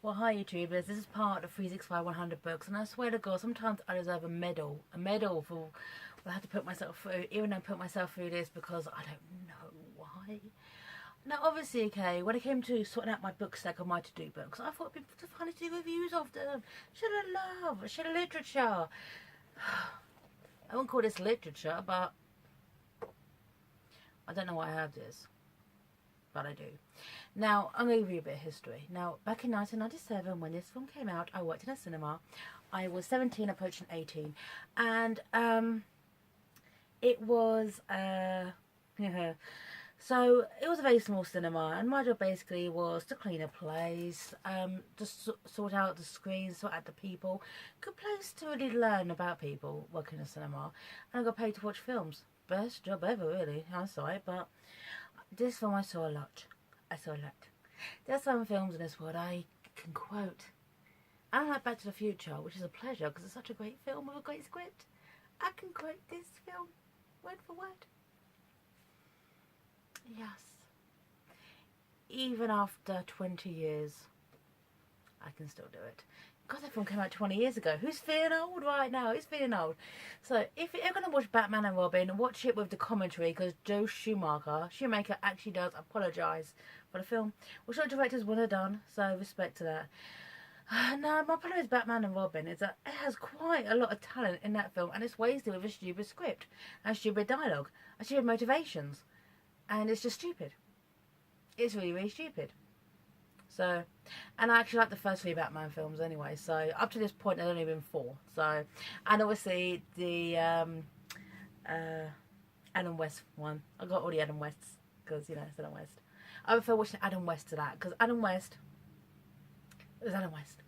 Well, hi YouTubers, this is part of 365 100 books, and I swear to God, sometimes I deserve a medal for what I have to put myself through, even though I put myself through this because I don't know why. Now, obviously, okay, when it came to sorting out my book stack of my to-do books, I thought it'd be fun to do reviews of them. Share love, share literature. I won't call this literature, but I don't know why I have this, but I do. Now, I'm going to give you a bit of history. Now, back in 1997, when this film came out, I worked in a cinema. I was 17, approaching 18. And, it was, so it was a very small cinema. And my job basically was to clean a place, just sort out the screens, sort out the people. Good place to really learn about people working in a cinema. And I got paid to watch films. Best job ever, really. I saw it, but this film I saw a lot. There are some films in this world I can quote. I like Back to the Future, which is a pleasure because it's such a great film with a great script. I can quote this film word for word. Yes. Even after 20 years, I can still do it. God, that film came out 20 years ago. Who's feeling old right now? Who's feeling old? So, if you're going to watch Batman and Robin, watch it with the commentary because Joe Schumacher actually does apologise for the film, which other directors would have done, so respect to that. Now, my problem with Batman and Robin is that it has quite a lot of talent in that film and it's wasted with a stupid script and stupid dialogue and stupid motivations. And it's just stupid. It's really, really stupid. So, and I actually like the first 3 Batman films anyway, so up to this point there's only been 4, so, and obviously the Adam West one, I got all the Adam Wests, because, you know, it's Adam West. I prefer watching Adam West to that, because Adam West is Adam West.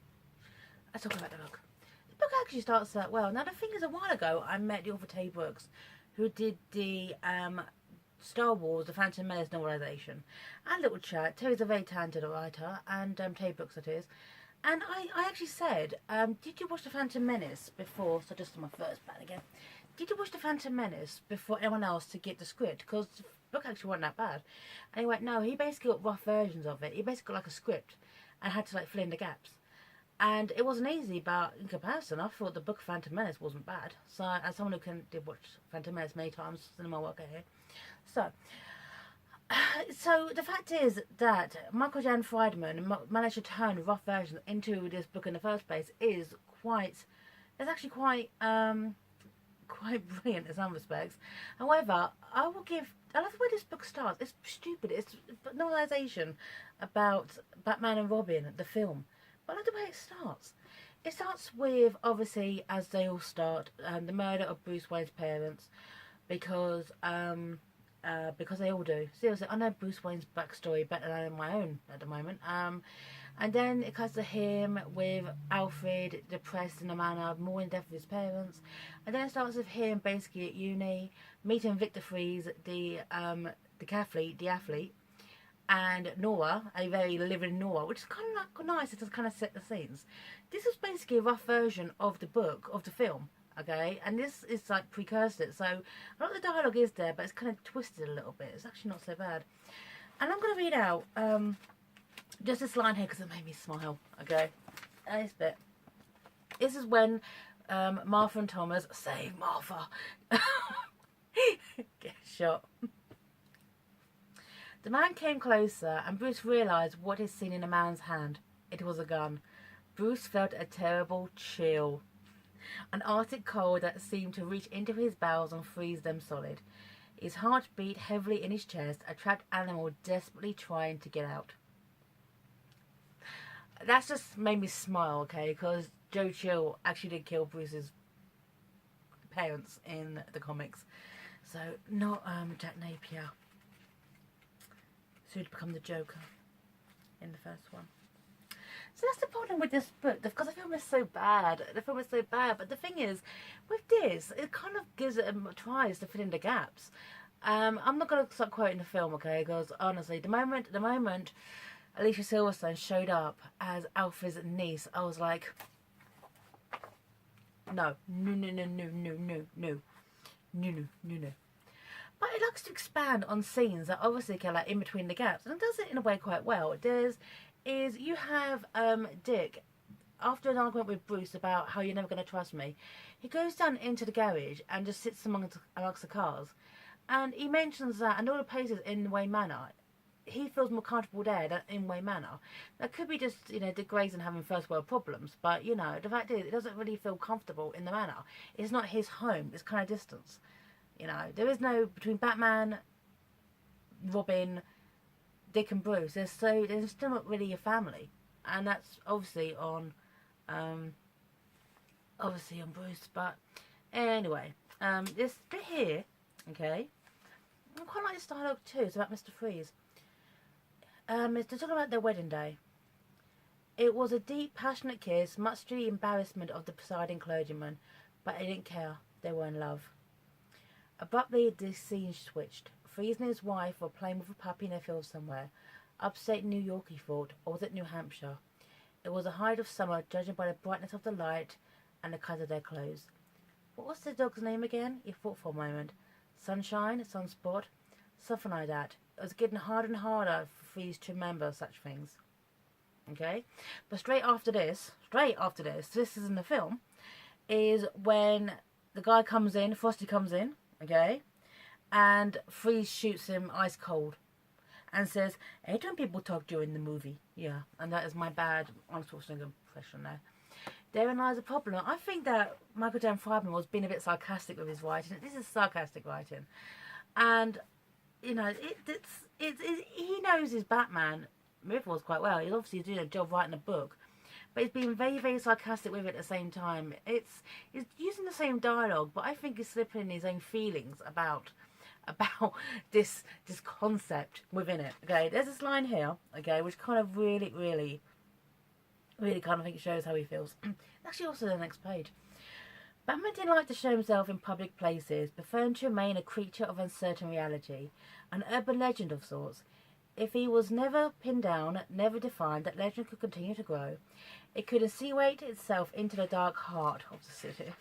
Let's talk about the book. The book actually starts out well. Now the thing is, a while ago I met the author Tay Brooks, who did the Star Wars, The Phantom Menace novelization. And a little chat. Terry's a very talented writer, and Tay Brooks it is. And I actually said, did you watch The Phantom Menace before, so just my first bat again, did you watch The Phantom Menace before anyone else to get the script? Because the book actually wasn't that bad. And he went, no, he basically got rough versions of it. He basically got like a script and had to like fill in the gaps. And it wasn't easy, but in comparison, I thought the book Phantom Menace wasn't bad. So, as someone who did watch Phantom Menace many times, cinema worker here. So the fact is that Michael Jan Friedman managed to turn rough versions into this book in the first place is actually quite brilliant in some respects. However, I love the way this book starts. It's stupid. It's novelization about Batman and Robin, the film. But I like the way it starts. It starts with, obviously, as they all start, the murder of Bruce Wayne's parents, because they all do. Seriously, I know Bruce Wayne's backstory better than my own at the moment. And then it cuts to him with Alfred depressed in a manner, mourning the death of his parents. And then it starts with him basically at uni, meeting Victor Fries, the athlete, and Nora, a very living Nora, which is kind of like nice to kind of set the scenes. This is basically a rough version of the book, of the film, okay? And this is like precursor. So a lot of the dialogue is there, but it's kind of twisted a little bit. It's actually not so bad. And I'm going to read out just this line here because it made me smile, okay? This bit. This is when Martha and Thomas, save Martha, get shot. The man came closer, and Bruce realised what he'd seen in the man's hand. It was a gun. Bruce felt a terrible chill. An arctic cold that seemed to reach into his bowels and freeze them solid. His heart beat heavily in his chest, a trapped animal desperately trying to get out. That's just made me smile, okay, because Joe Chill actually did kill Bruce's parents in the comics. So, not Jack Napier. So he'd become the Joker in the first one. So that's the problem with this book, because the film is so bad. But the thing is, with this, it kind of gives it tries to fill in the gaps. I'm not going to start quoting the film, okay? Because honestly, the moment Alicia Silverstone showed up as Alfred's niece, I was like, no. But it likes to expand on scenes that obviously are like in between the gaps, and it does it in a way quite well. There's is you have Dick, after an argument with Bruce about how you're never going to trust me, he goes down into the garage and just sits amongst the cars. And he mentions that in all the places in Wayne Manor, he feels more comfortable there than in Wayne Manor. That could be just, Dick Grayson having first world problems, but, the fact is, it doesn't really feel comfortable in the manor. It's not his home, it's kind of distance. There is no, between Batman, Robin, Dick and Bruce, there's still not really a family. And that's obviously on Bruce, but anyway, this bit here, okay, I quite like this dialogue too. It's about Mr. Freeze. They're talking about their wedding day. It was a deep, passionate kiss, much to the embarrassment of the presiding clergyman, but they didn't care. They were in love. Abruptly, the scene switched. Freeze and his wife were playing with a puppy in a field somewhere. Upstate New York, he thought, or was it New Hampshire? It was the height of summer, judging by the brightness of the light and the cut of their clothes. What was the dog's name again? He thought for a moment. Sunshine, Sunspot, something like that. It was getting harder and harder for Freeze to remember such things. Okay? But straight after this, this is in the film, is when the guy comes in, Frosty comes in, okay? And Freeze shoots him ice cold and says, "Hey, don't people talk during the movie?" Yeah, and that is my bad Arnold Schwarzenegger impression there. Therein lies a problem. I think that Michael J. Friedman was being a bit sarcastic with his writing. This is sarcastic writing. And, he knows his Batman metaphors quite well. He's obviously doing a job writing a book. But he's being very, very sarcastic with it at the same time. He's using the same dialogue, but I think he's slipping in his own feelings about this concept within it. Okay, there's this line here, okay, which kind of really, really, really kind of think shows how he feels. Actually, also the next page. Batman didn't like to show himself in public places, preferring to remain a creature of uncertain reality, an urban legend of sorts. If he was never pinned down, never defined, that legend could continue to grow. It could insinuate itself into the dark heart of the city.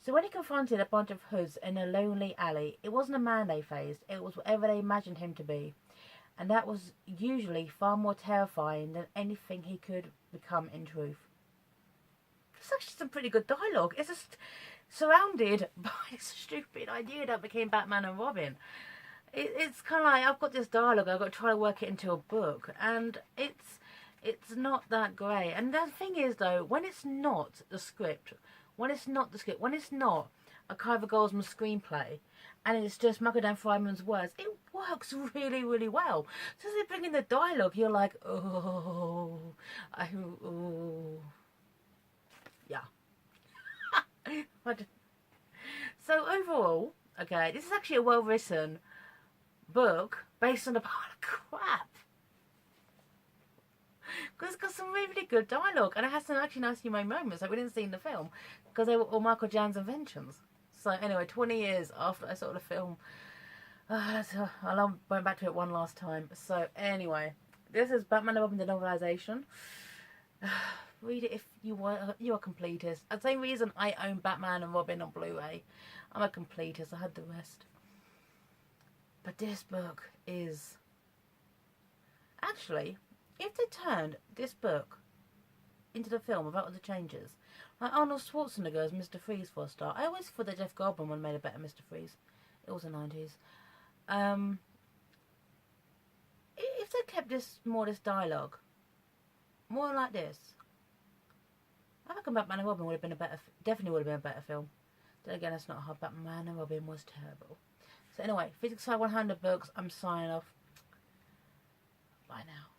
So when he confronted a bunch of hoods in a lonely alley, it wasn't a man they faced, it was whatever they imagined him to be. And that was usually far more terrifying than anything he could become in truth. It's actually some pretty good dialogue. It's just surrounded by this stupid idea that became Batman and Robin. It's kind of like, I've got this dialogue, I've got to try to work it into a book, and it's not that great. And the thing is, though, when it's not the script, when it's not a Kyver Goldsman screenplay, and it's just Michael Dan Friedman's words, it works really, really well. So as they bring in the dialogue, you're like, oh, yeah. So overall, okay, this is actually a well-written book based on a pile of crap. Because it's got some really, really good dialogue, and it has some actually nice humane moments that we didn't see in the film, because they were all Michael Jan's inventions. So anyway, 20 years after I saw the film, I went back to it one last time. So anyway, this is Batman and Robin, the novelization. Read it if you're a completist. The same reason I own Batman and Robin on Blu-ray. I'm a completist. I had the rest. But this book is... Actually, if they turned this book into the film without all the changes, like Arnold Schwarzenegger as Mr. Freeze for a start. I always thought that Jeff Goldblum one made a better Mr. Freeze. It was the 90s. If they kept this dialogue, more like this, I reckon Batman and Robin would have been definitely would have been a better film. Then again, it's not hard. Batman and Robin was terrible. So anyway, Physics 100 books. I'm signing off. Bye now.